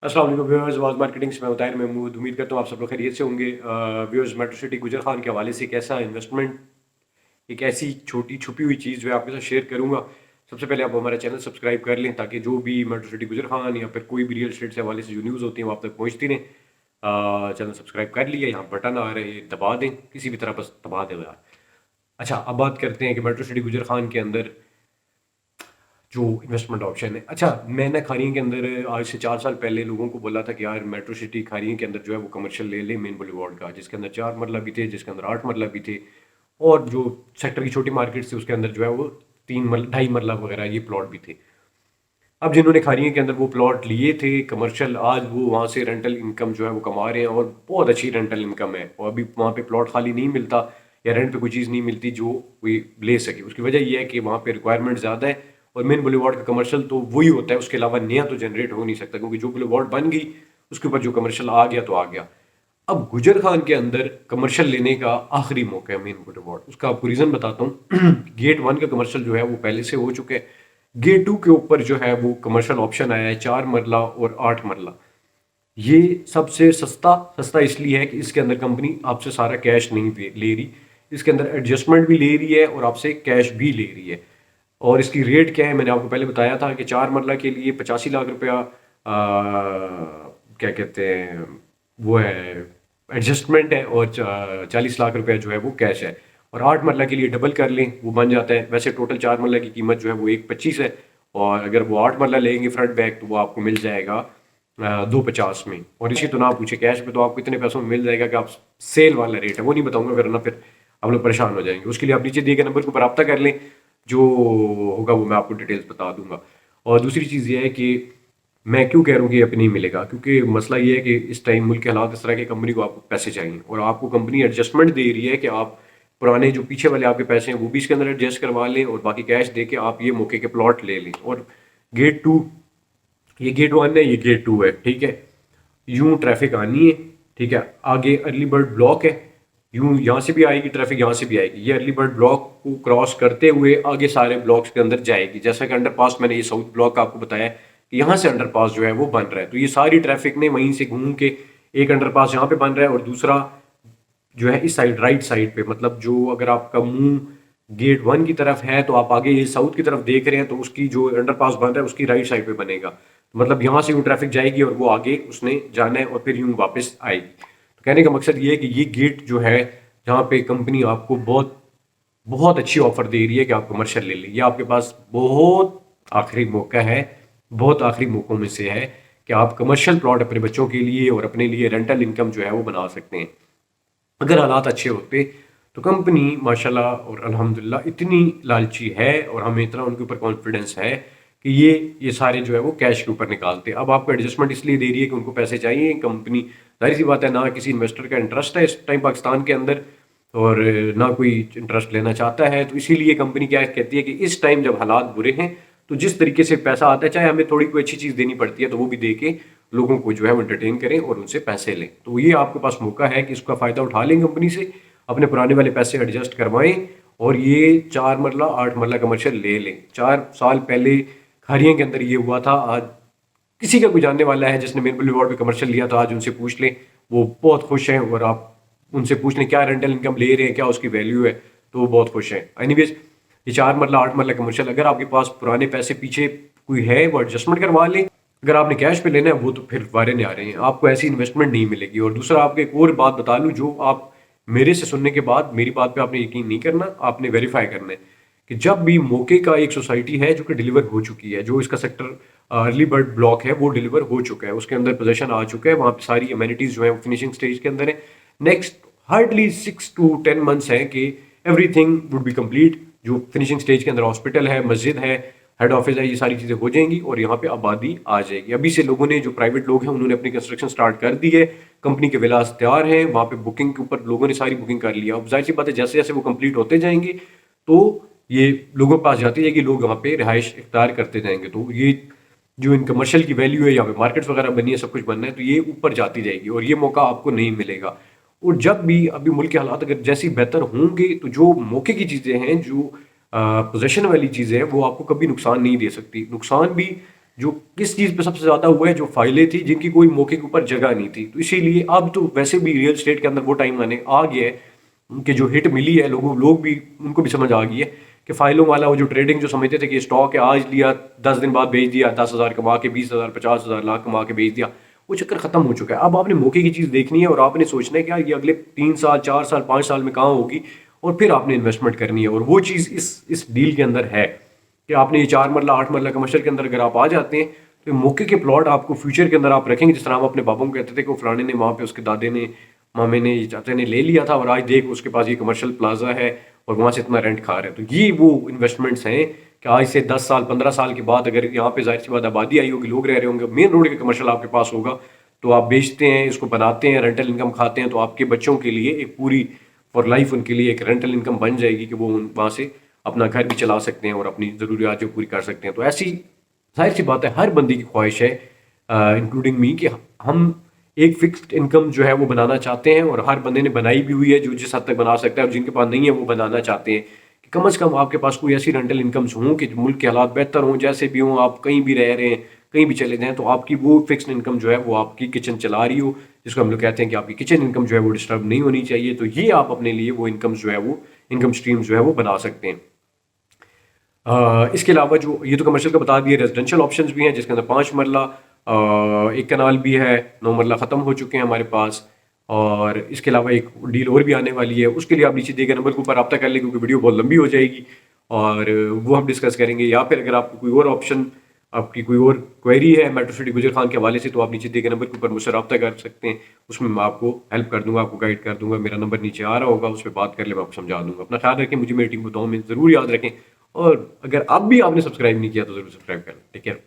अस्सलाम वालेकुम viewers, was marketing से मैं उताहिर महमूद। उम्मीद करता हूँ आप सब लोग खैरियत से होंगे। व्यूअर्स, मेट्रो सिटी गुजर खान के हवाले से एक ऐसा इन्वेस्टमेंट, एक ऐसी छोटी छुपी हुई चीज़ जो है आपके साथ शेयर करूँगा। सबसे पहले आप हमारा चैनल सब्सक्राइब कर लें ताकि जो भी मेट्रो सिटी गुजर खान या फिर कोई भी रियल एस्टेट से हवाले से जो न्यूज़ होती है वो आप तक पहुँचती रहें। चैनल सब्सक्राइब कर लिया, यहाँ बटन आ रहे हैं दबा दें, किसी भी तरह बस दबा दें यार। अच्छा, अब बात करते हैं कि मेट्रो सिटी गुजर खान के अंदर जो इन्वेस्टमेंट ऑप्शन है। अच्छा, मैंने खारियों के अंदर आज से 4 साल पहले लोगों को बोला था कि यार मेट्रो सिटी खारियों के अंदर जो है वो कमर्शियल ले लें मेन बुलेवार्ड का, जिसके अंदर 4 मरला भी थे, जिसके अंदर 8 मरला भी थे, और जो सेक्टर की छोटी मार्केट थी उसके अंदर जो है वो 3 मरला 2.5 मरला वगैरह ये प्लॉट भी थे। अब जिन्होंने खारियों के अंदर वो प्लॉट लिए थे कमर्शियल, आज वो वहाँ से रेंटल इनकम जो है वो कमा रहे हैं और बहुत अच्छी रेंटल इनकम है। और अभी वहाँ पे प्लॉट खाली नहीं मिलता या रेंट पे कोई चीज़ नहीं मिलती जो कोई ले सके। उसकी वजह यह है कि वहाँ पे रिक्वायरमेंट ज़्यादा है और मेन बुलेवार्ड का कमर्शियल तो वही होता है, उसके अलावा नया तो जनरेट हो नहीं सकता, क्योंकि जो बुलेवार्ड बन गई उसके ऊपर जो कमर्शियल आ गया तो आ गया। अब गुजर खान के अंदर कमर्शियल लेने का आखिरी मौका है मेन बुलेवार्ड। उसका आपको रीज़न बताता हूँ। गेट 1 का कमर्शियल जो है वो पहले से हो चुका है। गेट 2 के ऊपर जो है वो कमर्शियल ऑप्शन आया है 4 मरला और 8 मरला। ये सबसे सस्ता सस्ता इसलिए है कि इसके अंदर कंपनी आपसे सारा कैश नहीं ले रही, इसके अंदर एडजस्टमेंट भी ले रही है और आपसे कैश भी ले रही है। और इसकी रेट क्या है, मैंने आपको पहले बताया था कि 4 मरला के लिए 85 लाख रुपया क्या कहते हैं वो है, एडजस्टमेंट है, और 40 लाख रुपया जो है वो कैश है। और 8 मरला के लिए डबल कर लें वो बन जाता है। वैसे टोटल 4 मरला की कीमत जो है वो 1.25 है, और अगर वो 8 मरला लेंगे फ्रंट बैक तो वो आपको मिल जाएगा 2.50 में। और इसी तो ना पूछे, कैश पे तो आपको इतने पैसों में मिल जाएगा कि आप, सेल वाला रेट है वो नहीं बताऊंगा वरना फिर आप लोग परेशान हो जाएंगे। उसके लिए आप नीचे दिए गए नंबर को रब्ता कर लें, जो होगा वो मैं आपको डिटेल्स बता दूंगा। और दूसरी चीज़ ये है कि मैं क्यों कह रहा हूँ कि ये अब नहीं मिलेगा, क्योंकि मसला ये है कि इस टाइम मुल्क के हालात इस तरह के, कंपनी को आपको पैसे चाहिए और आपको कंपनी एडजस्टमेंट दे रही है कि आप पुराने जो पीछे वाले आपके पैसे हैं वो भी इसके अंदर एडजस्ट करवा लें और बाकी कैश दे के आप ये मौके के प्लॉट ले लें। और गेट 2, ये गेट 1 है, ये गेट 2 है, ठीक है। यूं ट्रैफिक आनी है, ठीक है। आगे अर्ली बर्ड ब्लॉक है, यूं यहाँ से भी आएगी ट्रैफिक, यहाँ से भी आएगी। ये अर्ली बर्ड ब्लॉक को क्रॉस करते हुए आगे सारे ब्लॉक्स के अंदर जाएगी। जैसा कि अंडरपास, मैंने ये साउथ ब्लॉक का आपको बताया कि यहाँ से अंडरपास जो है वो बन रहा है, तो ये सारी ट्रैफिक ने वहीं से घूम के, एक अंडरपास यहाँ पे बन रहा है और दूसरा जो है इस साइड राइट साइड पे, मतलब जो अगर आपका मुंह गेट 1 की तरफ है तो आप आगे ये साउथ की तरफ देख रहे हैं तो उसकी जो अंडरपास बन रहा है उसकी राइट साइड पे बनेगा। मतलब यहाँ से यूँ ट्रैफिक जाएगी और वो आगे उसने जाना है और फिर यूँ वापस आएगी। तो कहने का मकसद ये है कि ये गेट जो है जहाँ पे कंपनी आपको बहुत बहुत अच्छी ऑफर दे रही है कि आप कमर्शियल ले लीजिए, आपके पास बहुत आखिरी मौका है, बहुत आखिरी मौकों में से है कि आप कमर्शियल प्लॉट अपने बच्चों के लिए और अपने लिए रेंटल इनकम जो है वो बना सकते हैं। अगर हालात अच्छे होते तो कंपनी माशाल्लाह और अल्हम्दुलिल्लाह इतनी लालची है और हमें इतना उनके ऊपर कॉन्फिडेंस है कि ये सारे जो है वो कैश के ऊपर निकालते। अब आपको एडजस्टमेंट इसलिए दे रही है कि उनको पैसे चाहिए। कंपनी, जाहिर सी बात है, ना किसी इन्वेस्टर का इंटरेस्ट है इस टाइम पाकिस्तान के अंदर और ना कोई इंटरेस्ट लेना चाहता है, तो इसीलिए कंपनी क्या कहती है कि इस टाइम जब हालात बुरे हैं तो जिस तरीके से पैसा आता है, चाहे हमें थोड़ी कोई अच्छी चीज़ देनी पड़ती है तो वो भी दे के लोगों को जो है वो एंटरटेन करें और उनसे पैसे लें। तो ये आपके पास मौका है कि इसका फ़ायदा उठा लें कंपनी से, अपने पुराने वाले पैसे एडजस्ट करवाएं और ये 4 मरला 8 मरला कमर्शियल ले लें। 4 साल पहले खारियां के अंदर ये हुआ था। आज किसी का कोई जानने वाला है जिसने मेन बुलेवार्ड पे कमर्शियल लिया, तो आज उनसे पूछ लें, वो बहुत खुश हैं। और आप उनसे पूछ लें क्या रेंटल इनकम ले रहे हैं, क्या उसकी वैल्यू है, तो वो बहुत खुश हैं। एनीवेज, ये 4 मरला 8 मरला कमर्शियल, अगर आपके पास पुराने पैसे पीछे कोई है वो एडजस्टमेंट करवा लें। अगर आपने कैश पे लेना है वो तो फिर वारे नहीं आ रहे हैं, आपको ऐसी इन्वेस्टमेंट नहीं मिलेगी। और दूसरा, आपको एक और बात बता लूँ, जो आप मेरे से सुनने के बाद मेरी बात पे आपने यकीन नहीं करना, आपने वेरीफाई करना है कि जब भी मौके का एक सोसाइटी है जो कि डिलीवर हो चुकी है, जो इसका सेक्टर अर्ली बर्ड ब्लॉक है वो डिलीवर हो चुका है, उसके अंदर पोजेशन आ चुका है, वहाँ पे सारी अमेनिटीज जो है वो फिनिशिंग स्टेज के अंदर है। नेक्स्ट हार्डली 6 to 10 months है कि एवरीथिंग वुड बी कंप्लीट। जो फिनिशिंग स्टेज के अंदर हॉस्पिटल है, मस्जिद है, हेड ऑफिस है, ये सारी चीज़ें हो जाएंगी और यहाँ पे आबादी आ जाएगी। अभी से लोगों ने, जो प्राइवेट लोग हैं, उन्होंने अपनी कंस्ट्रक्शन स्टार्ट कर दी है, कंपनी के विलास तैयार हैं, वहाँ पे बुकिंग के ऊपर लोगों ने सारी बुकिंग कर लिया। अब जाहिर सी बात है, जैसे जैसे वो कंप्लीट होते जाएंगे तो ये लोगों के पास जाती जाएगी, लोग वहाँ पे रिहाइश इख्तियार करते जाएंगे। तो ये जो इन कमर्शियल की वैल्यू है, यहाँ पे मार्केट्स वगैरह बनी है, सब कुछ बनना है, तो ये ऊपर जाती जाएगी और ये मौका आपको नहीं मिलेगा। और जब भी अभी मुल्क के हालात अगर जैसी बेहतर होंगे तो जो मौके की चीज़ें हैं, जो पोजेशन वाली चीज़ें हैं, वो आपको कभी नुकसान नहीं दे सकती। नुकसान भी जो किस चीज़ पे सबसे ज़्यादा हुआ है, जो फाइलें थी जिनकी कोई मौके के ऊपर जगह नहीं थी। तो इसीलिए अब तो वैसे भी रियल एस्टेट के अंदर वो टाइम आने आ गया है कि जो हिट मिली है लोग भी, उनको भी समझ आ गई है कि फाइलों वाला वो जो ट्रेडिंग जो समझते थे कि स्टॉक है आज लिया 10 दिन बाद बेच दिया, 10,000 कमा के 20,000 50,000 लाख कमा के बेच दिया, वो चक्कर खत्म हो चुका है। अब आपने मौके की चीज़ देखनी है और आपने सोचना है कि यार ये अगले 3 साल 4 साल 5 साल में कहाँ होगी, और फिर आपने इन्वेस्टमेंट करनी है। और वो चीज़ इस डील के अंदर है कि आपने ये 4 मरला 8 मरला कमर्शियल के अंदर अगर आप आ जाते हैं तो ये मौके के प्लॉट आपको फ्यूचर के अंदर आप रखेंगे। जिस तरह हम अपने बाबों को कहते थे कि वो फलाने ने वहाँ पे उसके दादे ने मामे ने चाचा ने ले लिया था और आज देख उसके पास ये कमर्शियल प्लाजा है और वहाँ से इतना रेंट खा रहे हैं। तो ये वो इन्वेस्टमेंट्स हैं कि आज से 10 साल 15 साल के बाद अगर यहाँ पे जाहिर सी बात आबादी आई होगी, लोग रह रहे होंगे, मेन रोड के कमर्शियल आपके पास होगा, तो आप बेचते हैं, इसको बनाते हैं, रेंटल इनकम खाते हैं, तो आपके बच्चों के लिए एक पूरी फॉर लाइफ उनके लिए एक रेंटल इनकम बन जाएगी कि वो वहाँ से अपना घर भी चला सकते हैं और अपनी ज़रूरियात जो पूरी कर सकते हैं। तो ऐसी जाहिर सी बात है हर बंदी की ख्वाहिश है, इंक्लूडिंग मी, कि हम एक फिक्स्ड इनकम जो है वो बनाना चाहते हैं, और हर बंदे ने बनाई भी हुई है जो जिस हद तक बना सकता है, और जिनके पास नहीं है वो बनाना चाहते हैं कि कम से कम आपके पास कोई ऐसी रेंटल इनकम्स हों कि मुल्क के हालात बेहतर हों, जैसे भी हों, आप कहीं भी रह रहे हैं, कहीं भी चले जाएं, तो आपकी वो फिक्स्ड इनकम जो है वो आपकी किचन चला रही हो, जिसको हम लोग कहते हैं कि आपकी किचन इनकम जो है वो डिस्टर्ब नहीं होनी चाहिए। तो ये आप अपने लिए वो इनकम जो है वो इनकम स्ट्रीम जो है वो बना सकते हैं। इसके अलावा जो ये तो कमर्शियल का बता दिए, रेजिडेंशियल ऑप्शंस भी हैं जिसके अंदर 5 मरला, एक कनाल भी है, 9 मरला ख़त्म हो चुके हैं हमारे पास। और इसके अलावा एक डील और भी आने वाली है, उसके लिए आप नीचे दिए गए नंबर के ऊपर रब्ता कर लें क्योंकि वीडियो बहुत लंबी हो जाएगी और वो हम डिस्कस करेंगे। या फिर अगर आपको कोई और ऑप्शन, आपकी कोई और क्वेरी है मेट्रो सिटी गुजर खान के हवाले से, तो आप नीचे दिए गए नंबर के ऊपर मुझसे रब्ता कर सकते हैं। उसमें मैं आपको हेल्प कर दूंगा, आपको गाइड कर दूंगा। मेरा नंबर नीचे आ रहा होगा, उस पर बात कर ले, मैं आपको समझा दूंगा। अपना ख्याल रखें, मुझे मेरी टीम को दुआओं में ज़रूर याद रखें, और अगर अब भी आपने सब्सक्राइब नहीं किया तो ज़रूर सब्सक्राइब कर लें। Take care.